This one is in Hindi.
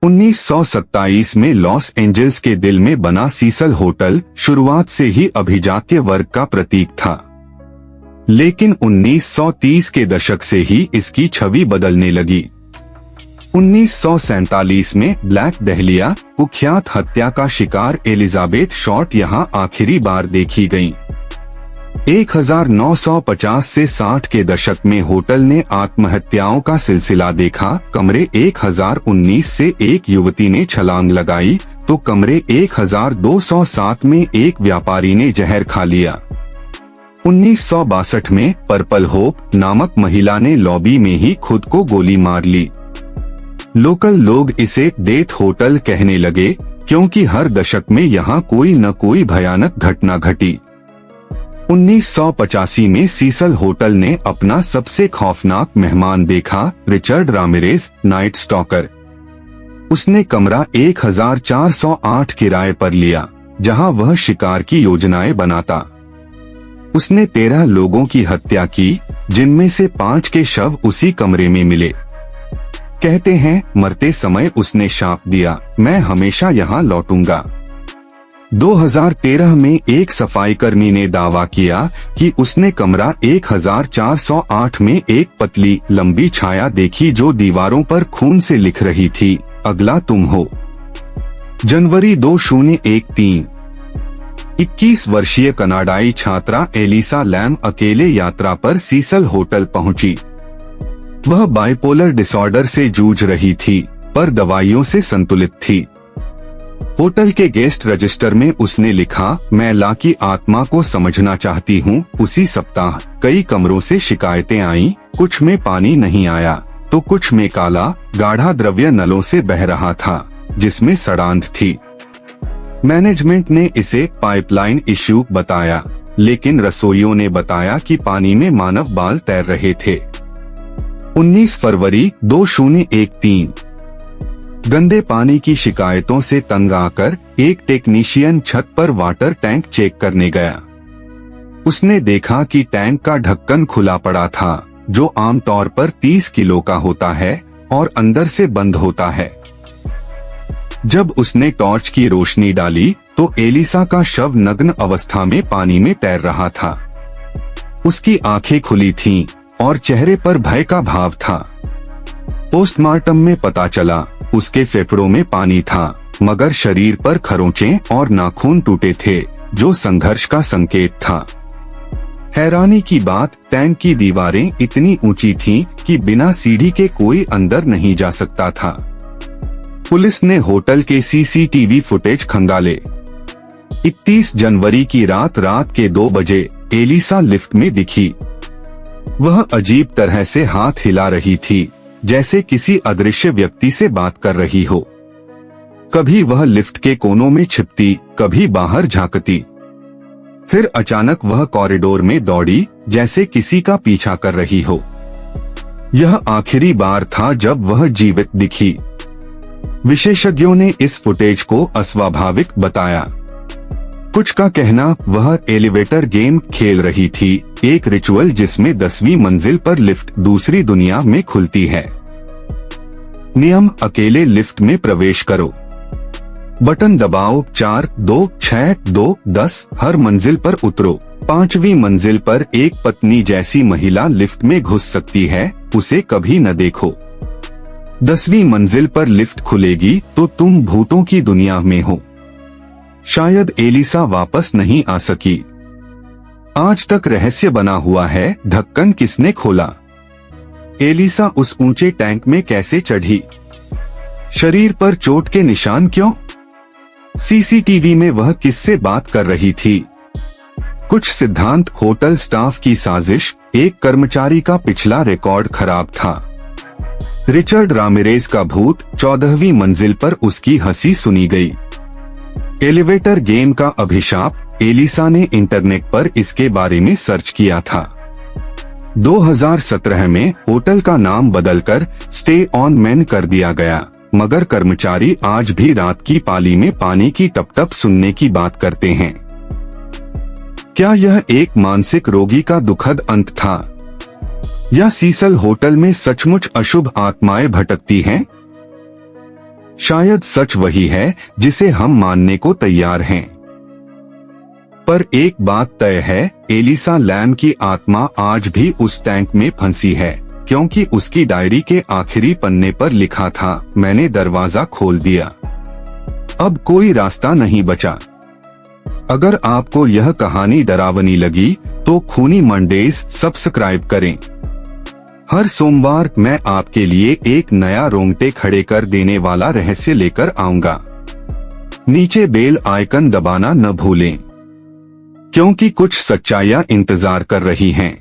1927 में लॉस एंजल्स के दिल में बना सीसल होटल शुरुआत से ही अभिजात्य वर्ग का प्रतीक था, लेकिन 1930 के दशक से ही इसकी छवि बदलने लगी। 1947 में ब्लैक दहलिया कुख्यात हत्या का शिकार एलिजाबेथ शॉर्ट यहां आखिरी बार देखी गईं। 1950 से 60 के दशक में होटल ने आत्महत्याओं का सिलसिला देखा। कमरे 1019 से एक युवती ने छलांग लगाई तो कमरे 1207 में एक व्यापारी ने जहर खा लिया। 1962 में पर्पल होप नामक महिला ने लॉबी में ही खुद को गोली मार ली। लोकल लोग इसे डेथ होटल कहने लगे क्योंकि हर दशक में यहाँ कोई न कोई भयानक घटना घटी। 1985 में सीसल होटल ने अपना सबसे खौफनाक मेहमान देखा, रिचर्ड रामिरेज नाइट स्टॉकर। उसने कमरा 1408 किराए पर लिया जहां वह शिकार की योजनाएं बनाता। उसने 13 लोगों की हत्या की जिनमें से 5 के शव उसी कमरे में मिले। कहते हैं मरते समय उसने शाप दिया, मैं हमेशा यहाँ लौटूंगा। 2013 में एक सफाईकर्मी ने दावा किया कि उसने कमरा 1408 में एक पतली लंबी छाया देखी जो दीवारों पर खून से लिख रही थी, अगला तुम हो। जनवरी 2013। 21 वर्षीय कनाडाई छात्रा एलिसा लैम अकेले यात्रा पर सीसल होटल पहुंची। वह बाइपोलर डिसऑर्डर से जूझ रही थी पर दवाइयों से संतुलित थी। होटल के गेस्ट रजिस्टर में उसने लिखा, मैं ला की आत्मा को समझना चाहती हूँ। उसी सप्ताह कई कमरों से शिकायतें आईं, कुछ में पानी नहीं आया तो कुछ में काला गाढ़ा द्रव्य नलों से बह रहा था जिसमें सड़ांध थी। मैनेजमेंट ने इसे पाइपलाइन इश्यू बताया, लेकिन रसोइयों ने बताया कि पानी में मानव बाल तैर रहे थे। 19 फरवरी 2013। गंदे पानी की शिकायतों से तंग आकर एक टेक्नीशियन छत पर वाटर टैंक चेक करने गया। उसने देखा कि टैंक का ढक्कन खुला पड़ा था जो आमतौर पर 30 किलो का होता है और अंदर से बंद होता है। जब उसने टॉर्च की रोशनी डाली तो एलिसा का शव नग्न अवस्था में पानी में तैर रहा था। उसकी आंखें खुली थीं और चेहरे पर भय का भाव था। पोस्टमार्टम में पता चला उसके फेफड़ों में पानी था मगर शरीर पर खरोंचें और नाखून टूटे थे जो संघर्ष का संकेत था। हैरानी की बात, टैंक की दीवारें इतनी ऊंची थीं कि बिना सीढ़ी के कोई अंदर नहीं जा सकता था। पुलिस ने होटल के सीसीटीवी फुटेज खंगाले। 31 जनवरी की रात के 2 बजे एलिसा लिफ्ट में दिखी। वह अजीब तरह से हाथ हिला रही थी जैसे किसी अदृश्य व्यक्ति से बात कर रही हो। कभी वह लिफ्ट के कोनों में छिपती, कभी बाहर झांकती। फिर अचानक वह कॉरिडोर में दौड़ी जैसे किसी का पीछा कर रही हो। यह आखिरी बार था जब वह जीवित दिखी। विशेषज्ञों ने इस फुटेज को अस्वाभाविक बताया। कुछ का कहना वह एलिवेटर गेम खेल रही थी, एक रिचुअल जिसमें 10वीं मंजिल पर लिफ्ट दूसरी दुनिया में खुलती है। नियम, अकेले लिफ्ट में प्रवेश करो। बटन दबाओ 4, 2, 6, 2, 10। हर मंजिल पर उतरो। 5वीं मंजिल पर एक पत्नी जैसी महिला लिफ्ट में घुस सकती है, उसे कभी न देखो। 10वीं मंजिल पर लिफ्ट खुलेगी तो तुम भूतों की दुनिया में हो। शायद एलिसा वापस नहीं आ सकी। आज तक रहस्य बना हुआ है, ढक्कन किसने खोला? एलिसा उस ऊंचे टैंक में कैसे चढ़ी? शरीर पर चोट के निशान क्यों? सीसीटीवी में वह किससे बात कर रही थी? कुछ सिद्धांत, होटल स्टाफ की साजिश, एक कर्मचारी का पिछला रिकॉर्ड खराब था। रिचर्ड रामिरेज का भूत, 14वीं मंजिल पर उसकी हंसी सुनी गई। एलिवेटर गेम का अभिशाप, एलिसा ने इंटरनेट पर इसके बारे में सर्च किया था। 2017 में होटल का नाम बदलकर स्टे ऑन मैन कर दिया गया, मगर कर्मचारी आज भी रात की पाली में पानी की टप-टप सुनने की बात करते हैं। क्या यह एक मानसिक रोगी का दुखद अंत था, या सीसल होटल में सचमुच अशुभ आत्माएं भटकती हैं? शायद सच वही है जिसे हम मानने को तैयार हैं। पर एक बात तय है, एलिसा लैम की आत्मा आज भी उस टैंक में फंसी है, क्योंकि उसकी डायरी के आखिरी पन्ने पर लिखा था, मैंने दरवाजा खोल दिया, अब कोई रास्ता नहीं बचा। अगर आपको यह कहानी डरावनी लगी तो खूनी मंडेज सब्सक्राइब करें। हर सोमवार मैं आपके लिए एक नया रोंगटे खड़े कर देने वाला रहस्य लेकर आऊंगा। नीचे बेल आइकन दबाना न भूलें, क्योंकि कुछ सच्चाइयां इंतजार कर रही हैं।